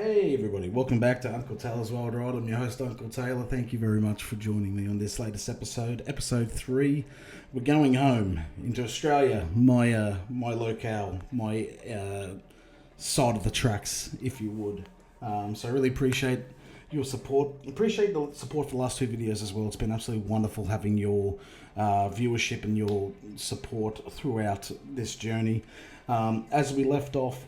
Hey everybody, welcome back to Uncle Taylor's Wild Ride. I'm your host Uncle Taylor. Thank you very much for joining me on this latest episode, episode 3. We're going home into Australia, my locale, my side of the tracks, if you would. So I really appreciate your support. Appreciate the support for the last 2 videos as well. It's been absolutely wonderful having your viewership and your support throughout this journey. As we left off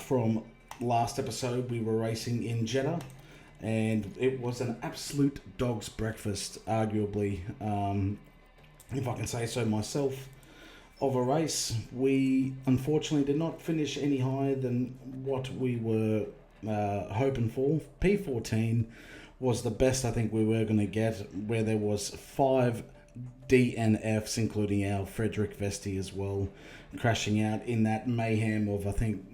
from last episode, we were racing in Jeddah, and it was an absolute dog's breakfast, arguably, if I can say so myself, of a race. We unfortunately did not finish any higher than what we were hoping for. P14 was the best I think we were going to get, where there was 5 DNFs, including our Frederick Vesti as well, crashing out in that mayhem of, I think,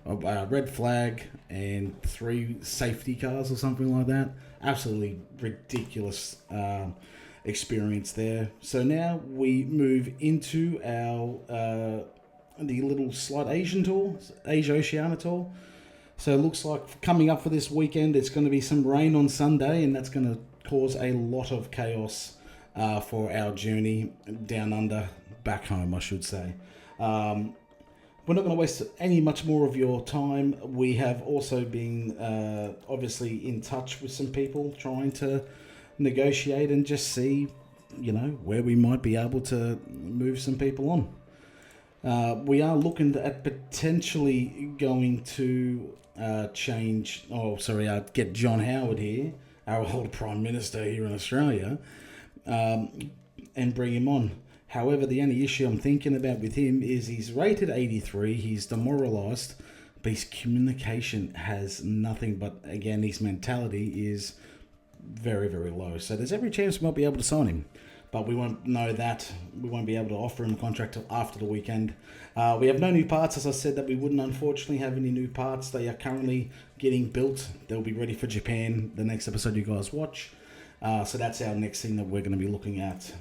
a red flag and 3 safety cars or something like that. Absolutely ridiculous experience there. So now we move into our the little slight Asia Oceania tour. So it looks like coming up for this weekend, it's going to be some rain on Sunday, and that's going to cause a lot of chaos for our journey down under, back home, I should say. We're not going to waste any much more of your time. We have also been obviously in touch with some people, trying to negotiate and just see, where we might be able to move some people on. We are looking at potentially going to get John Howard here, our old Prime Minister here in Australia, and bring him on. However, the only issue I'm thinking about with him is he's rated 83, he's demoralised, but his communication has nothing but, again, his mentality is very, very low. So there's every chance we might be able to sign him, but we won't know that. We won't be able to offer him a contract till after the weekend. We have no new parts, as I said, that we wouldn't unfortunately have any new parts. They are currently getting built. They'll be ready for Japan the next episode you guys watch. So that's our next thing that we're going to be looking at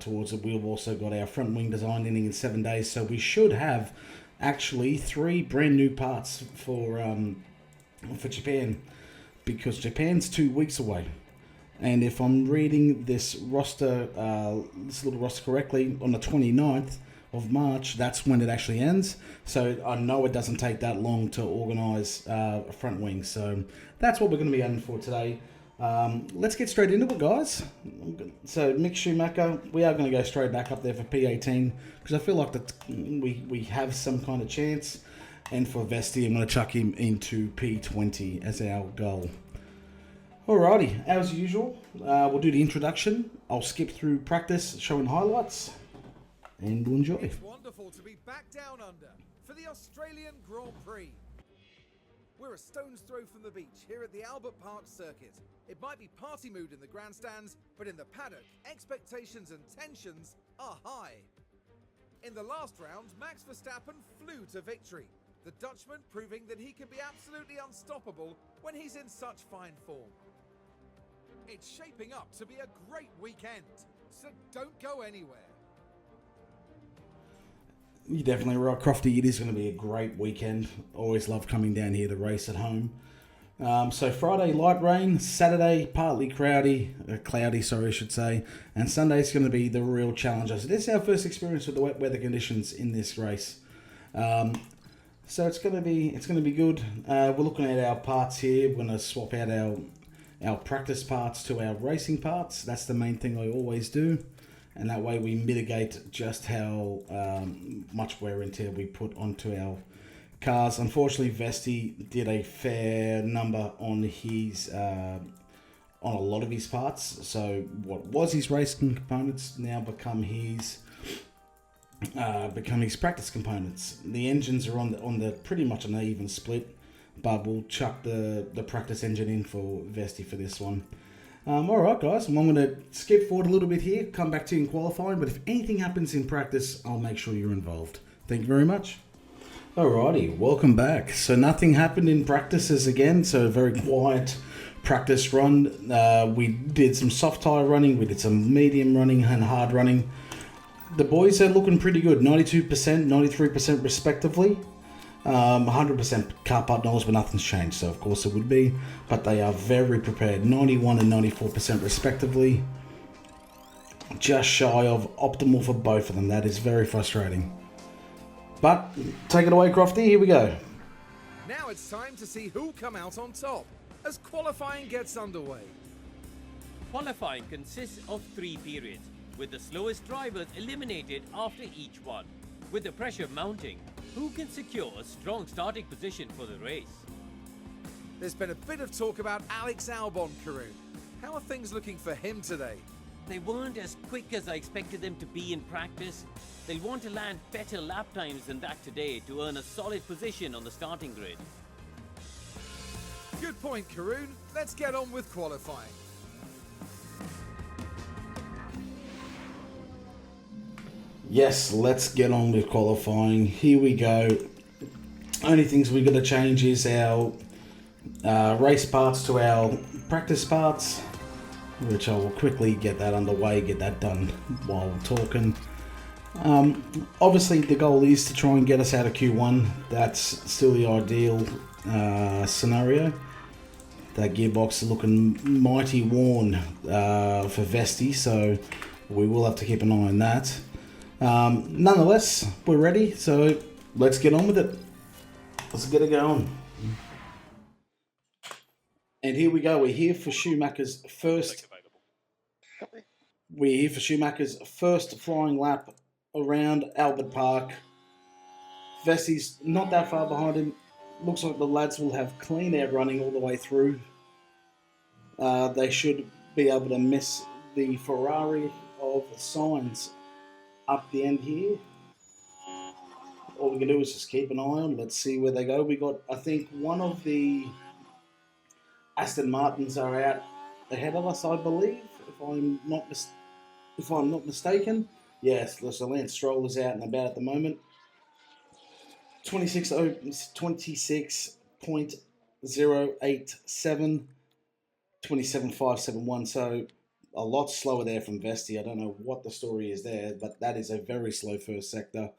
towards it. We've also got our front wing design ending in 7 days, so we should have actually 3 brand new parts for Japan, because Japan's 2 weeks away. And if I'm reading this little roster correctly, on the 29th of March, that's when it actually ends. So I know it doesn't take that long to organise a front wing. So that's what we're going to be aiming for today. Let's get straight into it, guys. So Mick Schumacher, we are going to go straight back up there for P18, because I feel like that we have some kind of chance. And for Vesti, I'm going to chuck him into P20 as our goal. Alrighty, as usual, we'll do the introduction. I'll skip through practice, showing highlights, and we'll enjoy. It's wonderful to be back down under for the Australian Grand Prix. We're a stone's throw from the beach here at the Albert Park circuit. It might be party mood in the grandstands, but in the paddock, expectations and tensions are high. In the last round, Max Verstappen flew to victory, the Dutchman proving that he can be absolutely unstoppable when he's in such fine form. It's shaping up to be a great weekend, so don't go anywhere. You're definitely right, Crofty. It is going to be a great weekend. Always love coming down here to race at home. So Friday, light rain. Saturday, partly cloudy, I should say. And Sunday's going to be the real challenger. So this is our first experience with the wet weather conditions in this race. So it's going to be good. We're looking at our parts here. We're going to swap out our practice parts to our racing parts. That's the main thing I always do. And that way we mitigate just how much wear and tear we put onto our cars. Unfortunately, Vesti did a fair number on his on a lot of his parts. So what was his racing components now become his practice components. The engines are on the pretty much an even split, but we'll chuck the practice engine in for Vesti for this one. Alright guys, I'm going to skip forward a little bit here, come back to you in qualifying, but if anything happens in practice, I'll make sure you're involved. Thank you very much. Alrighty, welcome back. So nothing happened in practices again, so a very quiet practice run. We did some soft tyre running, we did some medium running and hard running. The boys are looking pretty good, 92%, 93% respectively. 100% car part knowledge, but nothing's changed, so of course it would be. But they are very prepared, 91 and 94% respectively. Just shy of optimal for both of them. That is very frustrating. But take it away, Crofty. Here we go. Now it's time to see who'll come out on top as qualifying gets underway. Qualifying consists of 3 periods, with the slowest drivers eliminated after each one. With the pressure mounting, who can secure a strong starting position for the race? There's been a bit of talk about Alex Albon, Karun. How are things looking for him today? They weren't as quick as I expected them to be in practice. They'll want to land better lap times than that today to earn a solid position on the starting grid. Good point, Karun. Let's get on with qualifying. Yes, let's get on with qualifying. Here we go. Only things we're going to change is our race parts to our practice parts, which I will quickly get that underway, get that done while we're talking. Obviously, the goal is to try and get us out of Q1. That's still the ideal scenario. That gearbox is looking mighty worn for Vesti, so we will have to keep an eye on that. Nonetheless, we're ready, so let's get on with it. Let's get it going. And here we go. We're here for Schumacher's first. We're here for Schumacher's first flying lap around Albert Park. Vesti's not that far behind him. Looks like the lads will have clean air running all the way through. They should be able to miss the Ferrari of Sainz up the end here. All we can do is just keep an eye on. Let's see where they go. We got, I think, one of the Aston Martins are out ahead of us, I believe, if I'm not mistaken. Yes, so Lance Stroll is out and about at the moment. 26.087, 27.571. So a lot slower there from Vesti. I don't know what the story is there, but that is a very slow first sector.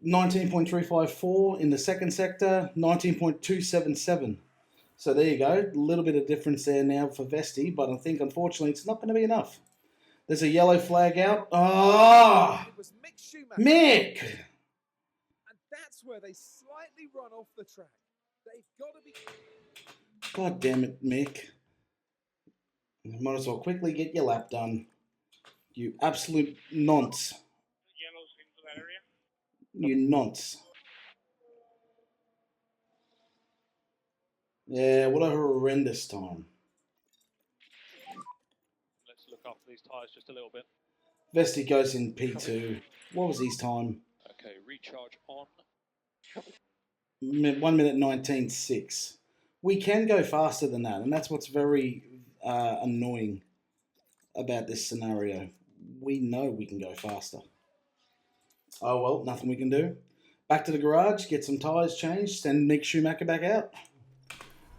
19.354 in the second sector, 19.277. So there you go. A little bit of difference there now for Vesti, but I think unfortunately it's not going to be enough. There's a yellow flag out. Oh! It was Mick Schumacher. Mick! And that's where they slightly run off the track. They've got to be... God damn it, Mick. You might as well quickly get your lap done. You absolute nonce. Yellow's into that area. You nonce. Yeah, what a horrendous time. Let's look after these tyres just a little bit. Vesti goes in P2. What was his time? Okay, recharge on. 1 minute 19.6. We can go faster than that, and that's what's very annoying about this scenario. We know we can go faster. Oh well, nothing we can do. Back to the garage, get some tyres changed, send Mick Schumacher back out.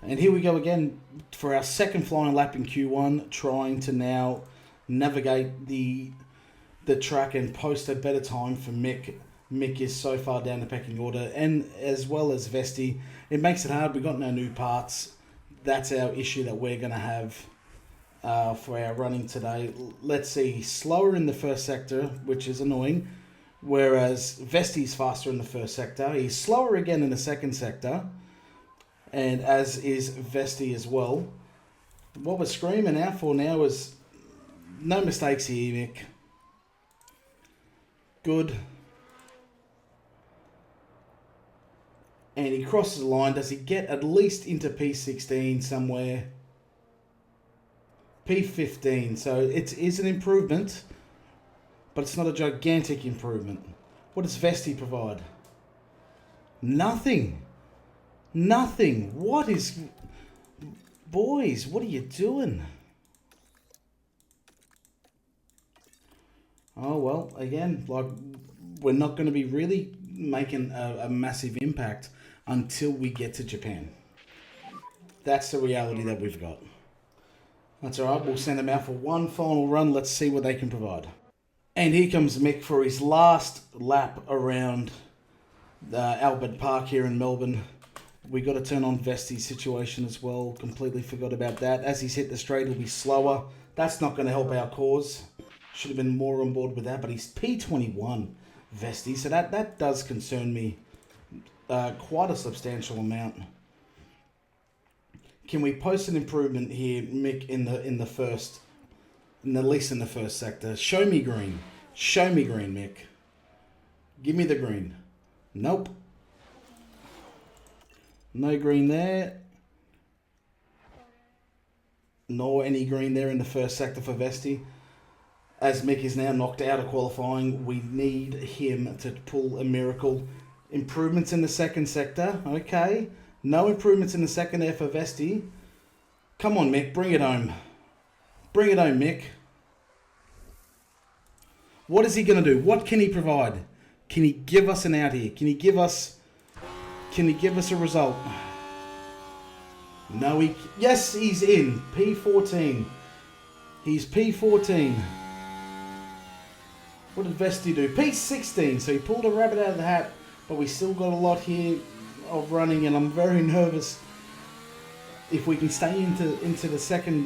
And here we go again for our second flying lap in Q1, trying to now navigate the track and post a better time for Mick. Mick is so far down the pecking order, and as well as Vesti. It makes it hard. We've got no new parts. That's our issue that we're going to have for our running today. Let's see, slower in the first sector, which is annoying, whereas Vesti's faster in the first sector. He's slower again in the second sector, and as is Vesti as well. What we're screaming out for now is no mistakes here, Mick. Good. And he crosses the line. Does he get at least into P16 somewhere? P15. So it is an improvement, but it's not a gigantic improvement. What does Vesti provide? Nothing. Nothing. What is... Boys, what are you doing? Oh, well, again, like, we're not going to be really making a massive impact until we get to Japan. That's the reality that we've got. That's all right. We'll send them out for one final run. Let's see what they can provide. And here comes Mick for his last lap around Albert Park here in Melbourne. We got to turn on Vesti's situation as well. Completely forgot about that. As he's hit the straight, he'll be slower. That's not going to help our cause. Should have been more on board with that, but he's P21 Vesti, so that does concern me quite a substantial amount. Can we post an improvement here, Mick, at least in the first sector? Show me green. Show me green, Mick. Give me the green. Nope. No green there. Nor any green there in the first sector for Vesti. As Mick is now knocked out of qualifying, we need him to pull a miracle. Improvements in the second sector. Okay. No improvements in the second there for Vesti. Come on, Mick. Bring it home. Bring it home, Mick. What is he going to do? What can he provide? Can he give us an out here? Can he give us a result? No, yes, he's in. P14. He's P14. What did Vesti do? P16. So he pulled a rabbit out of the hat, but we still got a lot here of running, and I'm very nervous. If we can stay into the second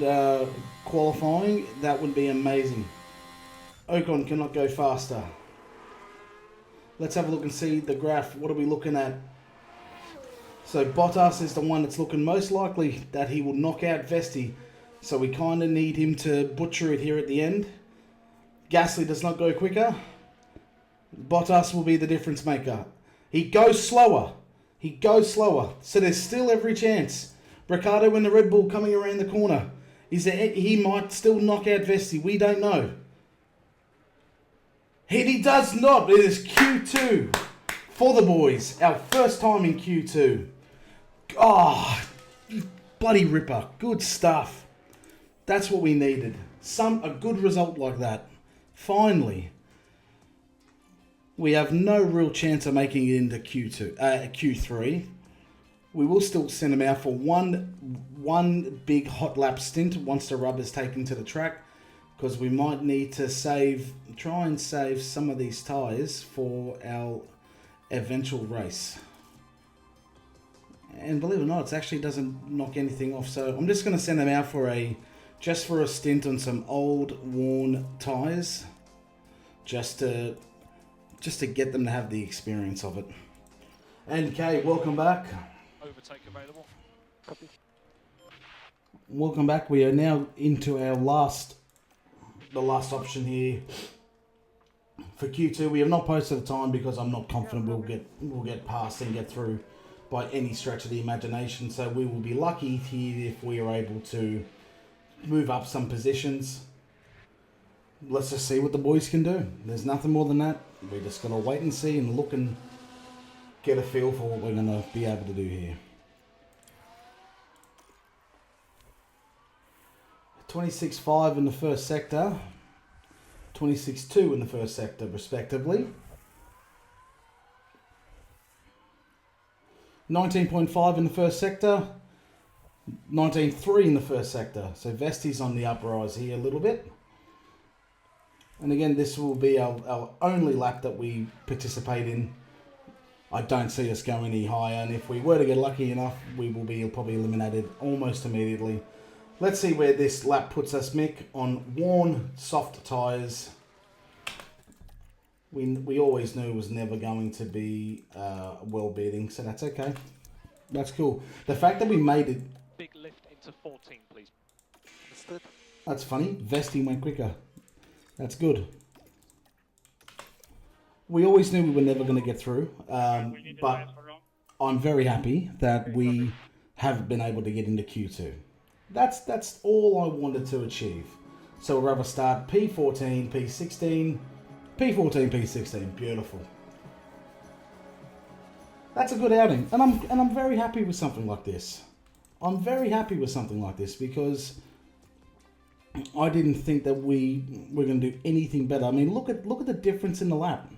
qualifying, that would be amazing. Ocon cannot go faster. Let's have a look and see the graph. What are we looking at? So Bottas is the one that's looking most likely that he will knock out Vesti. So we kind of need him to butcher it here at the end. Gasly does not go quicker. Bottas will be the difference maker. He goes slower. He goes slower. So there's still every chance. Ricciardo in the Red Bull coming around the corner. He might still knock out Vesti. We don't know. He does not. It is Q2 for the boys. Our first time in Q2. Oh, you bloody ripper. Good stuff. That's what we needed. A good result like that. Finally. We have no real chance of making it into Q3. We will still send him out for one big hot lap stint once the rubber's taken to the track, because we might need to try and save some of these tyres for our eventual race. And believe it or not, it actually doesn't knock anything off. So I'm just going to send them out for a stint on some old worn tyres, just to get them to have the experience of it. And Kay, welcome back. Overtake available. Copy. Welcome back. We are now into our the last option here for Q2. We have not posted the time because I'm not confident we'll get past and get through by any stretch of the imagination. So we will be lucky here if we are able to move up some positions. Let's just see what the boys can do. There's nothing more than that. We're just going to wait and see and look and get a feel for what we're going to be able to do here. 26.5 in the first sector, 26.2 in the first sector, respectively. 19.5 in the first sector, 19.3 in the first sector. So Vesti's on the uprise here a little bit. And again, this will be our only lap that we participate in. I don't see us going any higher, and if we were to get lucky enough, we will be probably eliminated almost immediately. Let's see where this lap puts us, Mick, on worn soft tyres. We always knew it was never going to be well beating, so that's okay. That's cool. The fact that we made it... Big lift into 14, please. Understood. That's funny. Vesti went quicker. That's good. We always knew we were never going to get through, but I'm very happy that we have been able to get into Q2. That's all I wanted to achieve. So we'll rather start P14, P16, P14, P16. Beautiful. That's a good outing, and I'm very happy with something like this. I'm very happy with something like this because I didn't think that we were going to do anything better. I mean, look at the difference in the lap.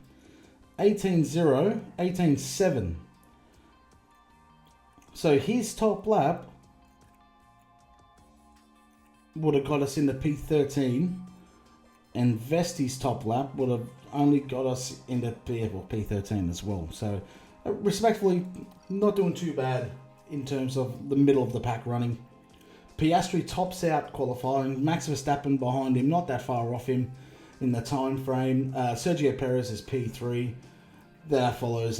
18.0, 18.7. So his top lap would have got us into P13. and Vesti's top lap would have only got us into P13 as well. So, respectfully, not doing too bad in terms of the middle of the pack running. Piastri tops out qualifying. Max Verstappen behind him, not that far off him in the time frame. Sergio Perez is P3. Then follows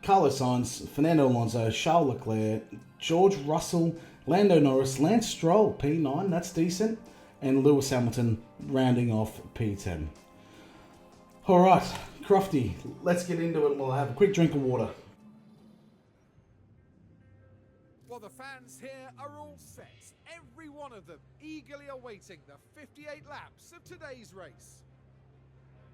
Carlos Sainz, Fernando Alonso, Charles Leclerc, George Russell, Lando Norris, Lance Stroll, P9, that's decent, and Lewis Hamilton rounding off P10. Alright, Crofty, let's get into it. We'll have a quick drink of water. Well, the fans here are all set, every one of them eagerly awaiting the 58 laps of today's race.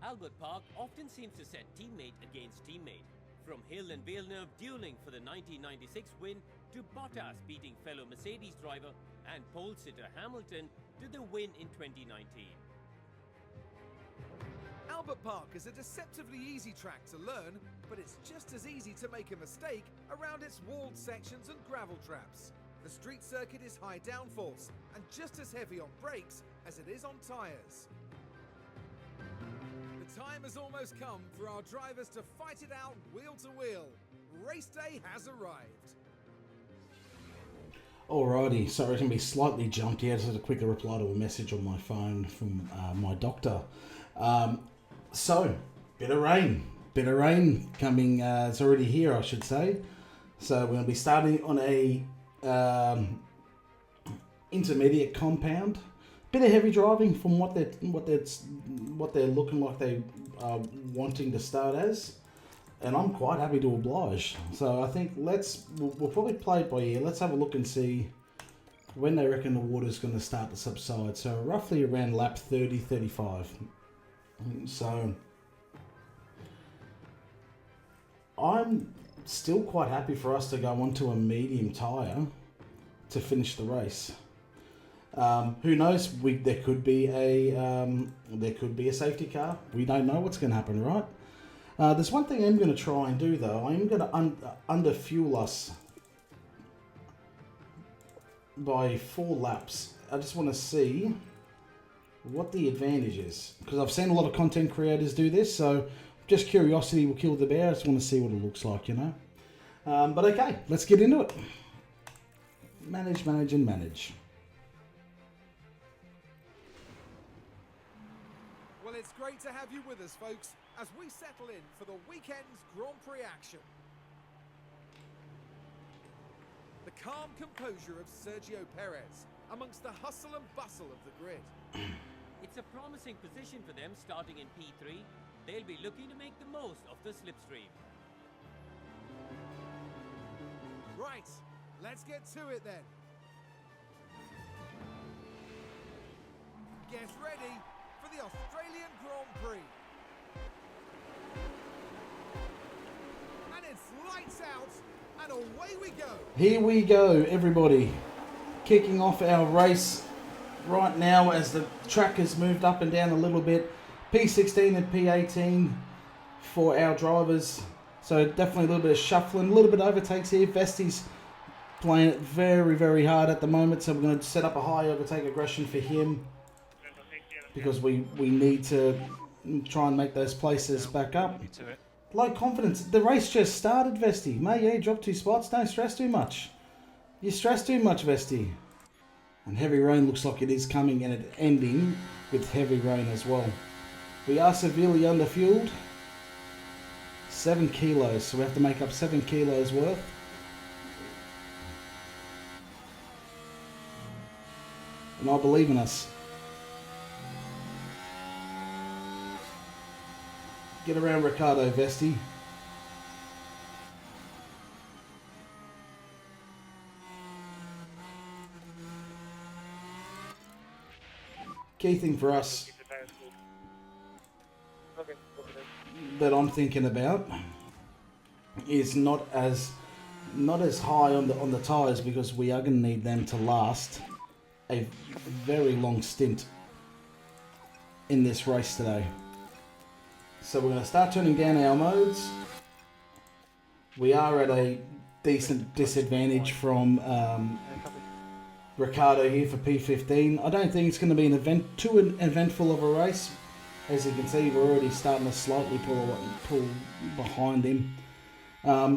Albert Park often seems to set teammate against teammate, from Hill and Villeneuve dueling for the 1996 win to Bottas beating fellow Mercedes driver and pole sitter Hamilton to the win in 2019. Albert Park is a deceptively easy track to learn, but it's just as easy to make a mistake around its walled sections and gravel traps. The street circuit is high downforce and just as heavy on brakes as it is on tyres. The time has almost come for our drivers to fight it out wheel to wheel. Race day has arrived. Alrighty, sorry to be slightly jumped here. Just a quicker reply to a message on my phone from my doctor. So, bit of rain coming. It's already here, I should say. So we're going to be starting on a intermediate compound. Bit of heavy driving from what they're looking like they are wanting to start as, and I'm quite happy to oblige. So I think we'll probably play it by ear. Let's have a look and see when they reckon the water's going to start to subside. So roughly around lap 30-35. So I'm still quite happy for us to go onto a medium tyre to finish the race. Who knows? There could be a safety car. We don't know what's going to happen, right? There's one thing I'm going to try and do though. I'm going to under fuel us by 4 laps. I just want to see what the advantage is, because I've seen a lot of content creators do this. So just curiosity will kill the bear. I just want to see what it looks like, you know. But okay, let's get into it. Manage, and manage. Well, it's great to have you with us, folks, as we settle in for the weekend's Grand Prix action. The calm composure of Sergio Perez amongst the hustle and bustle of the grid. It's a promising position for them starting in P3. They'll be looking to make the most of the slipstream. Right, let's get to it then. Get ready for the Australian Grand Prix. And it's lights out, and away we go. Here we go, everybody. Kicking off our race right now as the track has moved up and down a little bit. P16 and P18 for our drivers. So definitely a little bit of shuffling, a little bit of overtakes here. Vesti's playing it very, very hard at the moment. So we're going to set up a high overtake aggression for him, because we need to try and make those places back up. Low confidence. The race just started, Vesti. Mate, yeah, drop 2 spots. Don't stress too much. You stress too much, Vesti. And heavy rain looks like it is coming, and it ending with heavy rain as well. We are severely underfueled. 7 kilos, so we have to make up 7 kilos worth. And I believe in us. Get around Ricardo, Vesti. Key thing for us that I'm thinking about is not as high on the tyres, because we are going to need them to last a very long stint in this race today. So we're going to start turning down our modes. We are at a decent disadvantage from Ricardo here for P15. I don't think it's going to be too eventful of a race. As you can see, we're already starting to slightly pull behind him.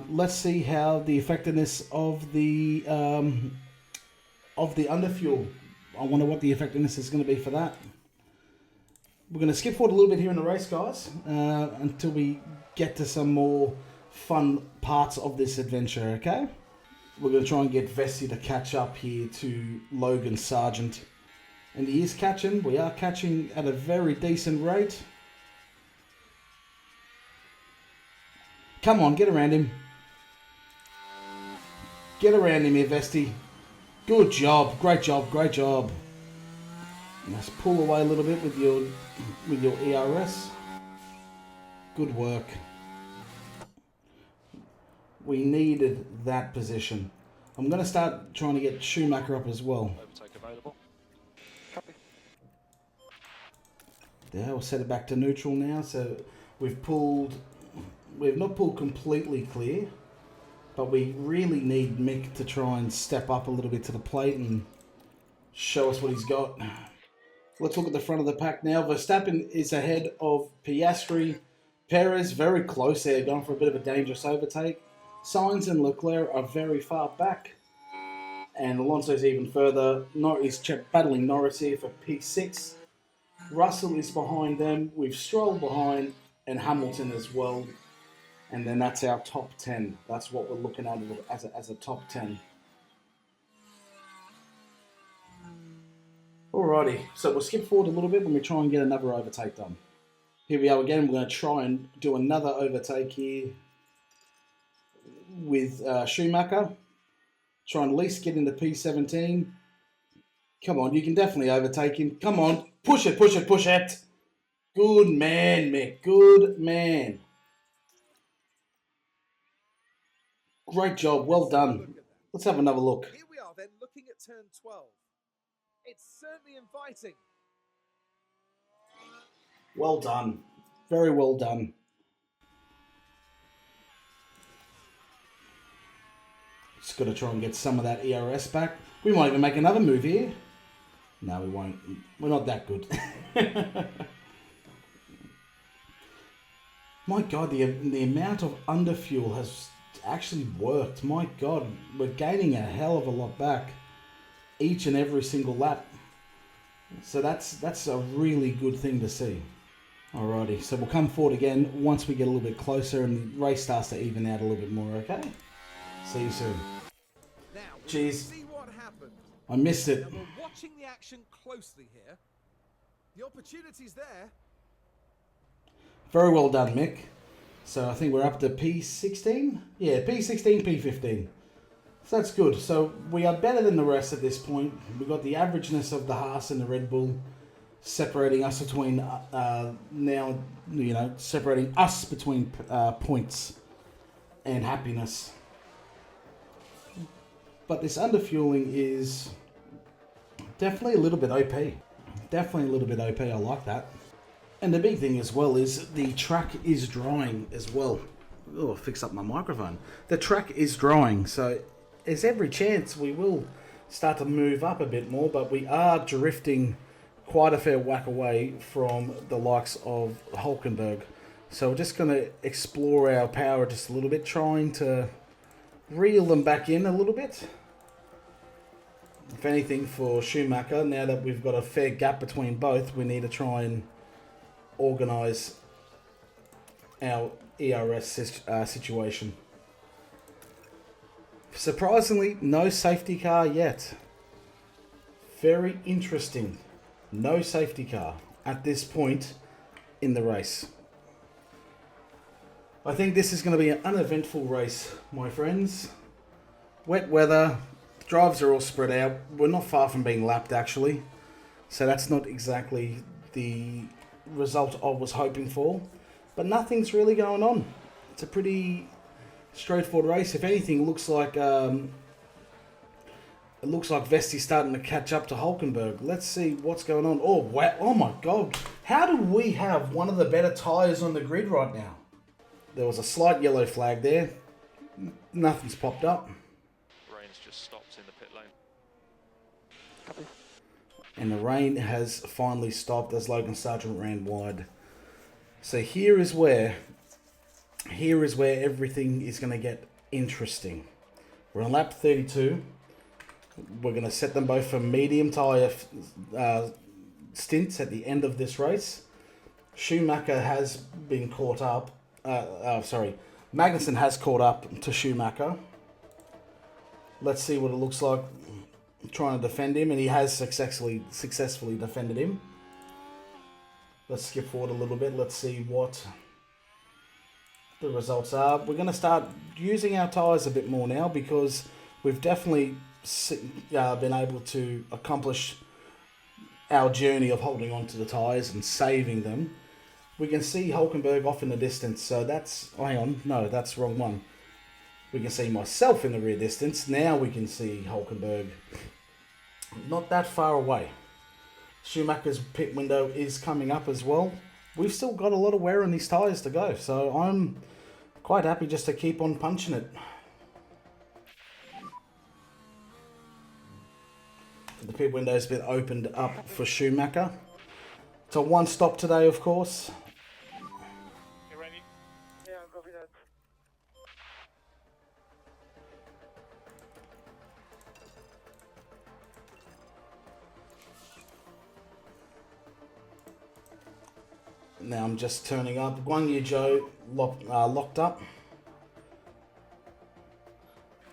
Let's see how the effectiveness of the underfuel. I wonder what the effectiveness is going to be for that. We're going to skip forward a little bit here in the race, guys, until we get to some more fun parts of this adventure, okay? We're going to try and get Vesty to catch up here to Logan Sargent. And he is catching. We are catching at a very decent rate. Come on, get around him. Get around him here, Vesty. Good job. Great job. Great job. Let's pull away a little bit with your ERS. Good work. We needed that position. I'm going to start trying to get Schumacher up as well. Overtake available. Copy. There, we'll set it back to neutral now. So we've not pulled completely clear, but we really need Mick to try and step up a little bit to the plate and show us what he's got. Let's look at the front of the pack now. Verstappen is ahead of Piastri. Perez very close there, going for a bit of a dangerous overtake. Sainz and Leclerc are very far back. And Alonso's even further. He's battling Norris here for P6. Russell is behind them. We've Stroll behind and Hamilton as well. And then that's our top 10. That's what we're looking at as a top 10. Alrighty, so we'll skip forward a little bit when we try and get another overtake done. Here we are again. We're going to try and do another overtake here with Schumacher. Try and at least get into P17. Come on, you can definitely overtake him. Come on, push it, push it, push it. Good man, Mick. Good man. Great job. Well done. Let's have another look. Here we are then, looking at turn 12. It's certainly inviting. Well done. Very well done. Just got to try and get some of that ERS back. We might even make another move here. No, we won't. We're not that good. My God, the amount of underfuel has actually worked. My God, we're gaining a hell of a lot back each and every single lap. So that's a really good thing to see. Alrighty, so we'll come forward again once we get a little bit closer and the race starts to even out a little bit more, okay? See you soon. Now, Jeez. see what happened. I missed it. Now we're watching the action closely here. The opportunity's there. Very well done, Mick. So I think we're up to P16? Yeah, P16, P15. So that's good. So we are better than the rest at this point. We've got the averageness of the Haas and the Red Bull separating us between, separating us between points and happiness. But this underfueling is definitely a little bit OP. Definitely a little bit OP. I like that. And the big thing as well is the track is drying as well. Oh, fix up my microphone. The track is drying, so there's every chance we will start to move up a bit more, but we are drifting quite a fair whack away from the likes of Hulkenberg. So we're just going to explore our power just a little bit, trying to reel them back in a little bit. If anything, for Schumacher, now that we've got a fair gap between both, we need to try and organise our ERS situation. Surprisingly, no safety car yet. Very interesting. No safety car at this point in the race. I think this is going to be an uneventful race, my friends. Wet weather, drives are all spread out. We're not far from being lapped, actually. So that's not exactly the result I was hoping for. But nothing's really going on. It's a pretty straightforward race. If anything, it looks like Vesti's starting to catch up to Hulkenberg. Let's see what's going on. Oh, wow. Oh my God. How do we have one of the better tyres on the grid right now? There was a slight yellow flag there. Nothing's popped up. Rain's just stopped in the pit lane. Copy. And the rain has finally stopped as Logan Sargent ran wide. So here is where everything is going to get interesting. We're on lap 32. We're going to set them both for medium tyre stints at the end of this race. Schumacher has been caught up. Magnussen has caught up to Schumacher. Let's see what it looks like trying to defend him, and he has successfully defended him. Let's skip forward a little bit. Let's see what the results are. We're going to start using our tyres a bit more now because we've definitely been able to accomplish our journey of holding on to the tyres and saving them. We can see Hulkenberg off in the distance, so that's... hang on, no, that's the wrong one. We can see myself in the rear distance. Now we can see Hulkenberg not that far away. Schumacher's pit window is coming up as well. We've still got a lot of wear on these tyres to go, so I'm quite happy just to keep on punching it. The pit window's been opened up for Schumacher. It's a one stop today, of course. You ready? Yeah, I'll copy that. Now I'm just turning up. Guan Yu Zhou locked up.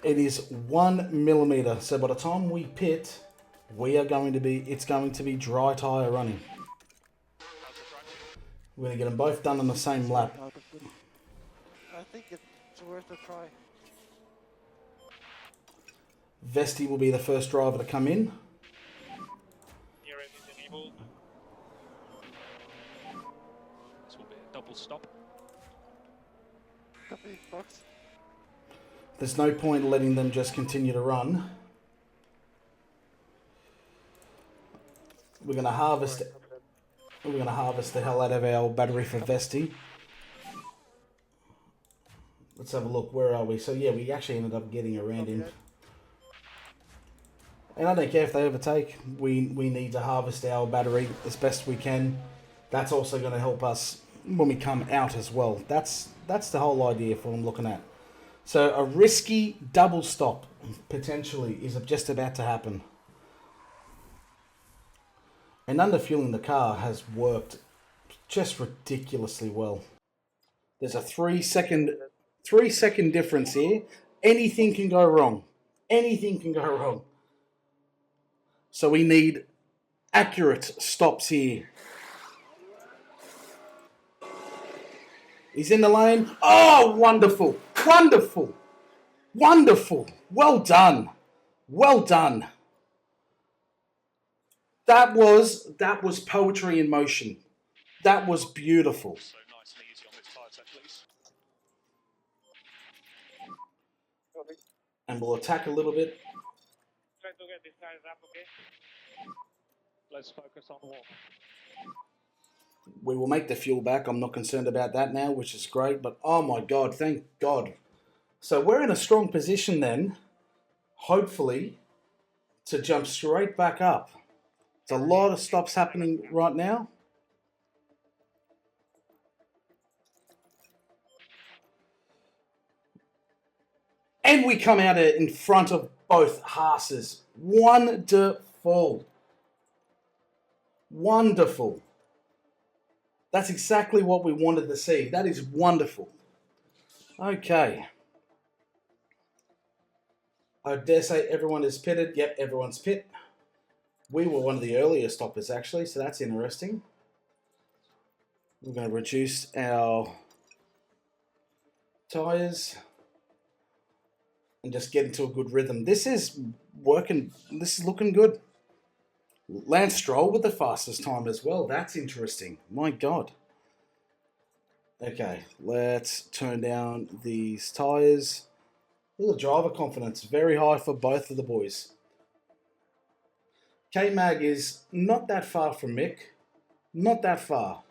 It is 1 millimeter. So by the time we pit, it's going to be dry tyre running. We're going to get them both done on the same lap. I think it's worth a try. Vesti will be the first driver to come in. Gear engines enabled. This will be a double stop. Copy, box. There's no point letting them just continue to run. We're going to harvest the hell out of our battery for Vesti. Let's have a look. Where are we? So yeah, we actually ended up getting around him. And I don't care if they overtake. We need to harvest our battery as best we can. That's also going to help us when we come out as well. That's the whole idea for what I'm looking at. So a risky double stop potentially is just about to happen. And underfueling the car has worked just ridiculously well. There's a 3 second difference here. Anything can go wrong. Anything can go wrong. So we need accurate stops here. He's in the lane. Oh, wonderful. Wonderful. Wonderful. Well done. Well done. That was poetry in motion. That was beautiful. So nice and easy on this tyre set, please. Copy. And we'll attack a little bit. Try to get this tires up, okay? Let's focus on warm. We will make the fuel back. I'm not concerned about that now, which is great. But oh my God, thank God. So we're in a strong position then, hopefully, to jump straight back up. There's a lot of stops happening right now. And we come out in front of both Haas's. Wonderful. Wonderful. That's exactly what we wanted to see. That is wonderful. Okay. I dare say everyone is pitted. Yep, everyone's pit. We were one of the earlier stoppers, actually, so that's interesting. We're going to reduce our tyres and just get into a good rhythm. This is working. This is looking good. Lance Stroll with the fastest time as well. That's interesting. My God. Okay, let's turn down these tyres. Look at the driver confidence. Very high for both of the boys. K-Mag is not that far from Mick. Not that far.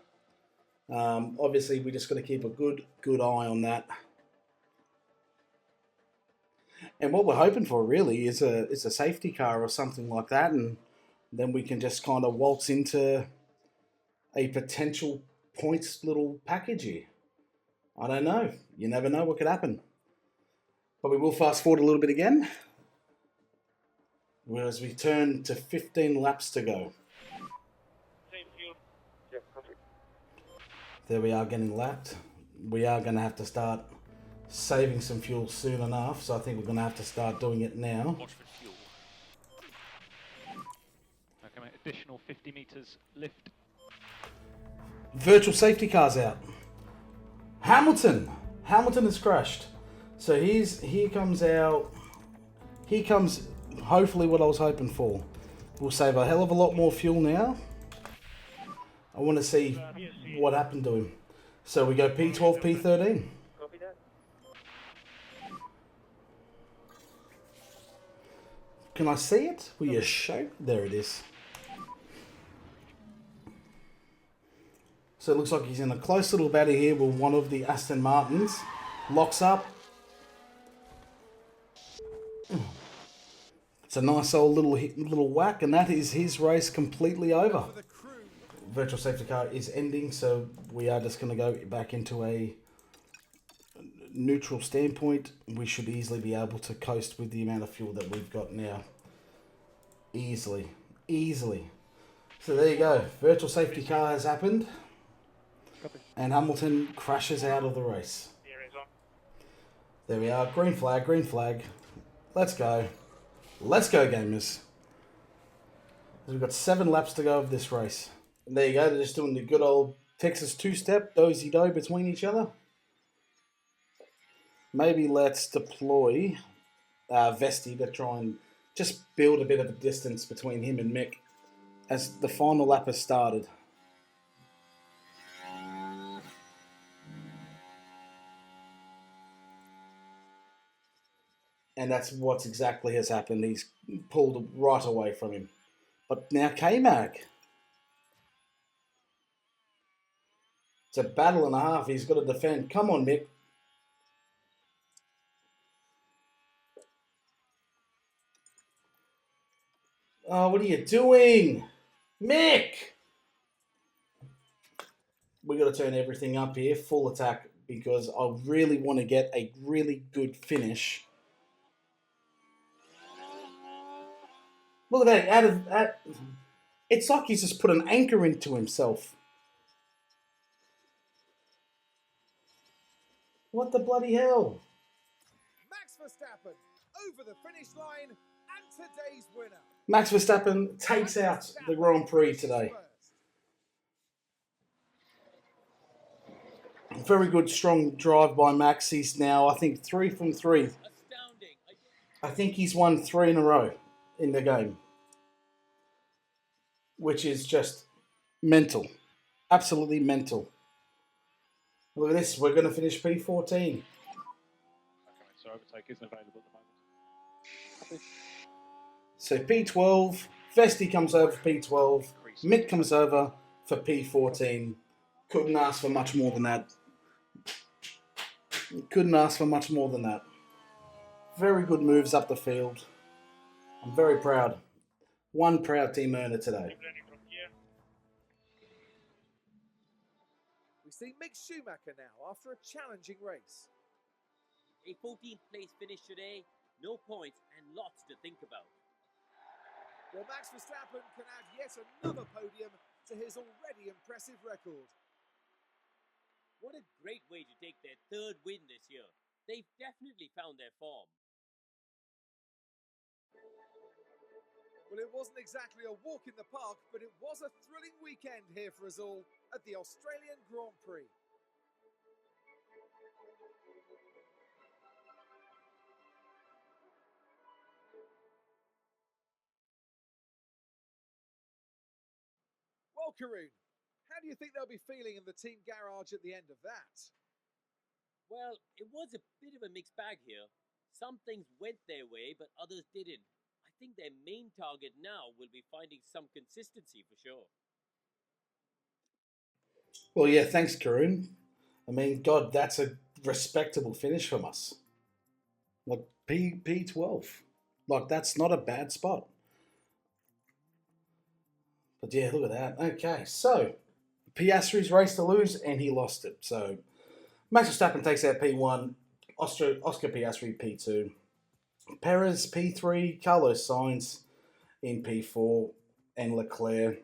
Obviously, we just got to keep a good eye on that. And what we're hoping for really is a safety car or something like that. And then we can just kind of waltz into a potential points little package here. I don't know. You never know what could happen. But we will fast forward a little bit again, whereas we turn to 15 laps to go. Same fuel. Yeah, copy. There we are getting lapped. We are going to have to start saving some fuel soon enough, so I think we're going to have to start doing it now. Watch for fuel. Okay, mate, additional 50 metres lift. Virtual safety car's out. Hamilton has crashed. So here comes hopefully what I was hoping for. We'll save a hell of a lot more fuel now. I want to see what happened to him. So we go P12, P13. Copy that. Can I see it? Will you show? There it is. So it looks like he's in a close little battle here with one of the Aston Martins. Locks up. It's a nice old little whack, and that is his race completely over. For the crew, Virtual safety car is ending, so we are just going to go back into a neutral standpoint. We should easily be able to coast with the amount of fuel that we've got now. Easily. So there you go. Virtual safety car has happened. Copy. And Hamilton crashes out of the race. Here is on. There we are. Green flag. Let's go. Let's go, gamers. We've got 7 laps to go of this race. And there you go. They're just doing the good old Texas two-step, dozy-do between each other. Maybe let's deploy Vesti to try and just build a bit of a distance between him and Mick as the final lap has started. And that's what exactly has happened. He's pulled right away from him. But now K-Mag. It's a battle and a half. He's got to defend. Come on, Mick. Oh, what are you doing? Mick! We got to turn everything up here. Full attack. Because I really want to get a really good finish. Look at that. It's like he's just put an anchor into himself. What the bloody hell? Max Verstappen over the finish line and today's winner. Max Verstappen takes out the Grand Prix today. Very good, strong drive by Max. He's now, I think, 3 from 3. Astounding. I think he's won 3 in a row in the game, which is just mental. Absolutely mental. Look at this. We're going to finish P14. Okay, so overtake isn't available at the moment. So P12, Vesti comes over for P12, Mick comes over for P14. Couldn't ask for much more than that. Very good moves up the field. I'm very proud. One proud team earner today. Learning from here. We see Mick Schumacher now after a challenging race. A 14th place finish today, no points and lots to think about. Well, Max Verstappen can add yet another podium to his already impressive record. What a great way to take their 3rd win this year. They've definitely found their form. Well, it wasn't exactly a walk in the park, but it was a thrilling weekend here for us all at the Australian Grand Prix. Well, Karoon, how do you think they'll be feeling in the team garage at the end of that? Well, it was a bit of a mixed bag here. Some things went their way, but others didn't. I think their main target now will be finding some consistency for sure. Well, yeah, thanks, Karoon. I mean, God, that's a respectable finish from us. Like P12. Like, that's not a bad spot. But yeah, look at that. Okay, so Piastri's race to lose, and he lost it. So Max Verstappen takes out P1, Oscar Piastri P2, Perez P3, Carlos Sainz in P4, and Leclerc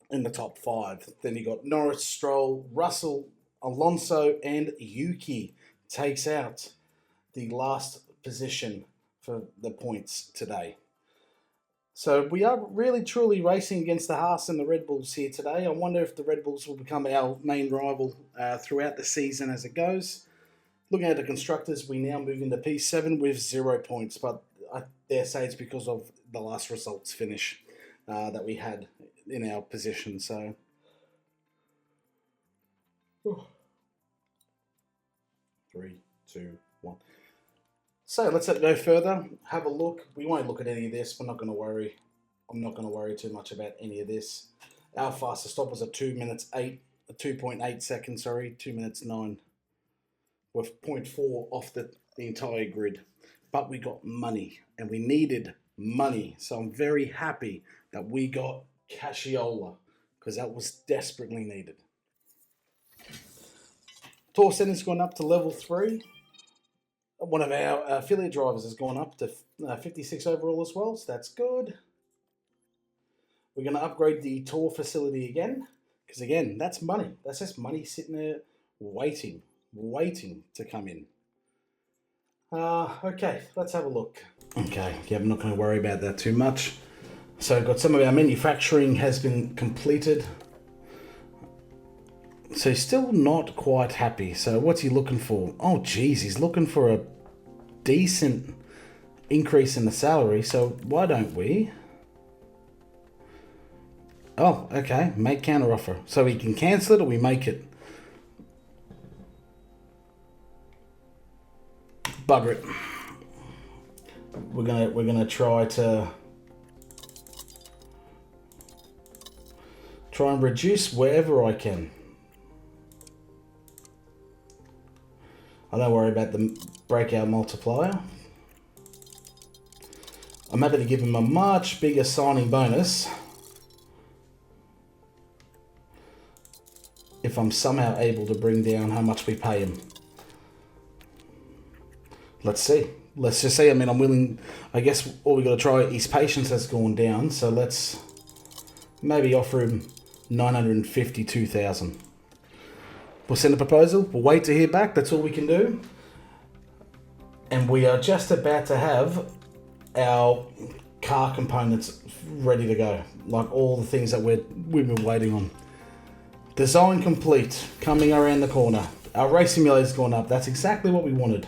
in the top 5. Then you got Norris, Stroll, Russell, Alonso, and Yuki takes out the last position for the points today. So we are really truly racing against the Haas and the Red Bulls here today. I wonder if the Red Bulls will become our main rival throughout the season as it goes. Looking at the constructors, we now move into P7 with 0 points, but I dare say it's because of the last results finish that we had in our position. So, 3, 2, 1. So let's go further, have a look. We won't look at any of this. We're not going to worry. I'm not going to worry too much about any of this. Our fastest stop was a 2.8 seconds, 2 minutes 9. With 0.4 off the entire grid. But we got money, and we needed money. So I'm very happy that we got Casciola, because that was desperately needed. Tour Center's gone up to level 3. One of our affiliate drivers has gone up to 56 overall as well, so that's good. We're going to upgrade the tour facility again, because again, that's money. That's just money sitting there waiting to come in. Okay, let's have a look. Okay, yeah, I'm not going to worry about that too much. So I've got some of our manufacturing has been completed. So he's still not quite happy. So what's he looking for? Oh, geez, he's looking for a decent increase in the salary. So why don't we? Oh, okay, make counter offer. So we can cancel it or we make it. Bugger it. We're gonna try and reduce wherever I can. I don't worry about the breakout multiplier. I'm happy to give him a much bigger signing bonus if I'm somehow able to bring down how much we pay him. Let's see. Let's just see. I mean, I'm willing. I guess all we got to try. His patience has gone down, so let's maybe offer him 952,000. We'll send a proposal. We'll wait to hear back. That's all we can do. And we are just about to have our car components ready to go. Like all the things that we've been waiting on. Design complete. Coming around the corner. Our race simulator's gone up. That's exactly what we wanted.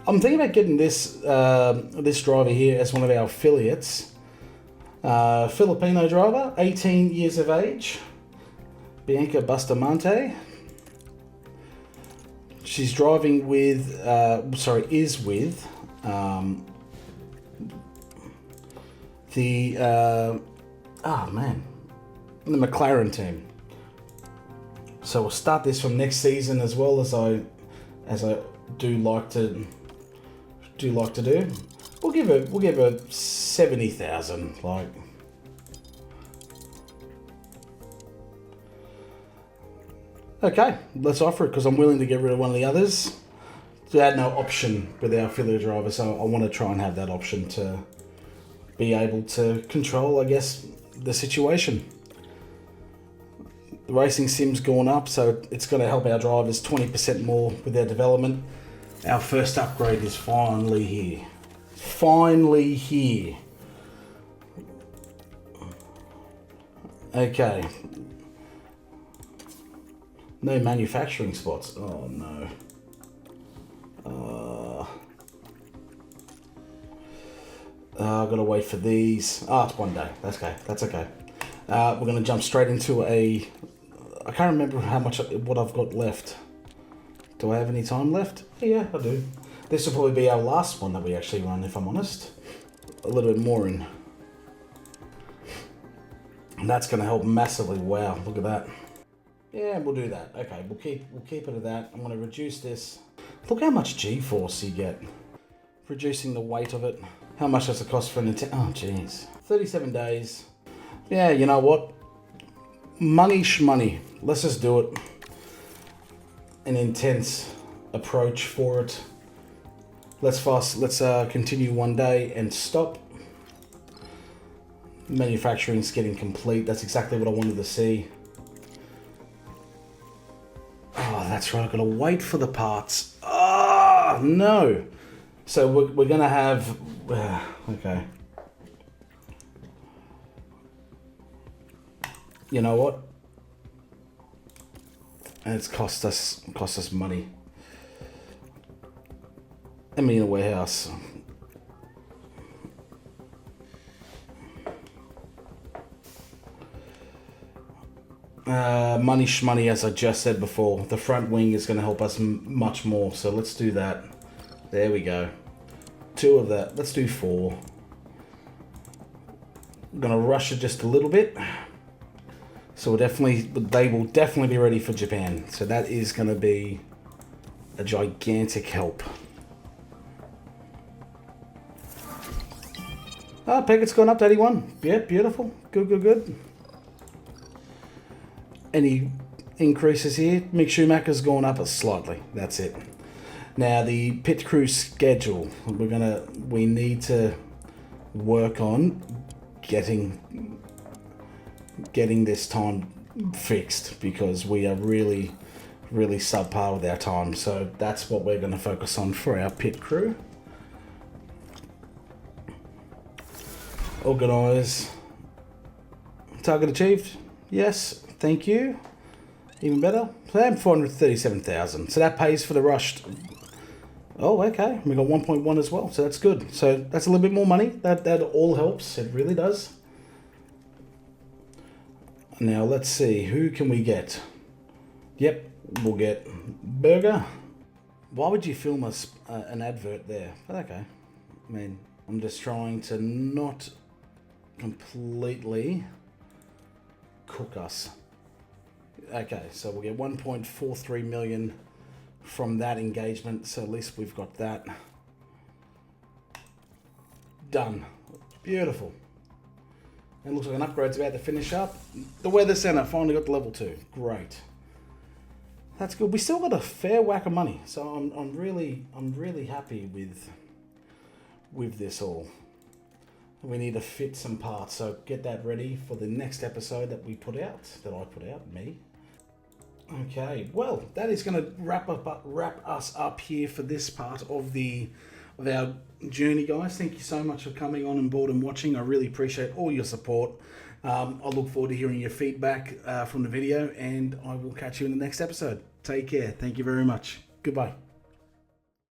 I'm thinking about getting this this driver here as one of our affiliates. Filipino driver, 18 years of age. Bianca Bustamante. She's driving with, is with the McLaren team. So we'll start this from next season as well as I do like to do. We'll give her 70,000. Like. Okay, let's offer it because I'm willing to get rid of one of the others. We had no option with our affiliate driver, so I want to try and have that option to be able to control, I guess, the situation. The racing sim's gone up, so it's going to help our drivers 20% more with their development. Our first upgrade is finally here. Finally here. Okay. No manufacturing spots. Oh no. I've got to wait for these. It's one day. That's okay. That's okay. We're going to jump straight into I can't remember what I've got left. Do I have any time left? Yeah, I do. This will probably be our last one that we actually run, if I'm honest. A little bit more in. And that's going to help massively. Wow, look at that. Yeah, we'll do that. Okay, we'll keep it at that. I'm going to reduce this. Look how much G-force you get. Reducing the weight of it. How much does it cost for an Nintendo? Oh, jeez. 37 days. Yeah, you know what? Money shmoney. Let's just do it. An intense approach for it. Let's continue one day and stop. Manufacturing's getting complete. That's exactly what I wanted to see. Oh, that's right. I've got to wait for the parts. Oh, no. So we're going to have... okay. You know what? And it's cost us money. I mean, a warehouse. Money shmoney, as I just said before. The front wing is going to help us much more. So let's do that. There we go. 2 of that. Let's do 4. I'm going to rush it just a little bit. So they will definitely be ready for Japan. So that is going to be a gigantic help. Ah, packet's gone up to 81. Yeah, beautiful. Good. Any increases here? Mick Schumacher's gone up slightly. That's it. Now the pit crew schedule. We need to work on getting this time fixed, because we are really subpar with our time. So that's what we're going to focus on for our pit crew. Organise. Target achieved. Yes, thank you. Even better. So I'm 437,000. So that pays for the rushed. Oh, okay. We got 1.1 as well. So that's good. So that's a little bit more money. That all helps. It really does. Now let's see. Who can we get? Yep, we'll get Burger. Why would you film an advert there? But okay. I mean, I'm just trying to not completely cook us. Okay, so we'll get 1.43 million from that engagement, so at least we've got that done. Beautiful. And looks like an upgrade's about to finish up. The weather center finally got to level 2. Great. That's good. We still got a fair whack of money, so I'm really happy with this all. We need to fit some parts, so get that ready for the next episode that I put out, me. Okay, well, that is going to wrap us up here for this part of our journey, guys. Thank you so much for coming on board and watching. I really appreciate all your support. I look forward to hearing your feedback from the video, and I will catch you in the next episode. Take care. Thank you very much. Goodbye.